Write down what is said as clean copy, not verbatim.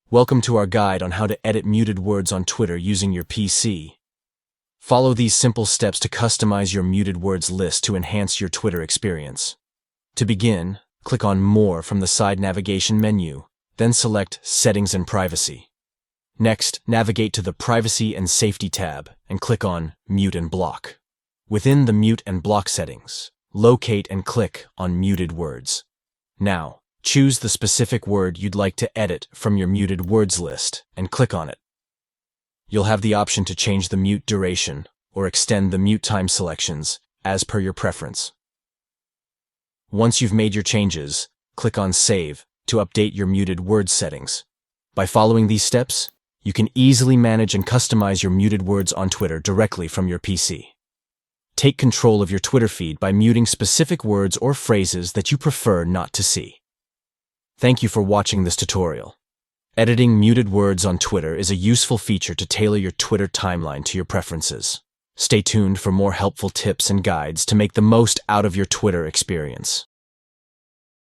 Welcome to our guide on how to edit muted words on Twitter using your PC. Follow these simple steps to customize your muted words list to enhance your Twitter experience. To begin, click on More from the side navigation menu, then select Settings and Privacy. Next, navigate to the Privacy and Safety tab and click on Mute and Block. Within the Mute and Block settings, locate and click on Muted Words. Now, choose the specific word you'd like to edit from your muted words list and click on it. You'll have the option to change the mute duration or extend the mute time selections as per your preference. Once you've made your changes, click on Save to update your muted words settings. By following these steps, you can easily manage and customize your muted words on Twitter directly from your PC. Take control of your Twitter feed by muting specific words or phrases that you prefer not to see. Thank you for watching this tutorial. Editing muted words on Twitter is a useful feature to tailor your Twitter timeline to your preferences. Stay tuned for more helpful tips and guides to make the most out of your Twitter experience.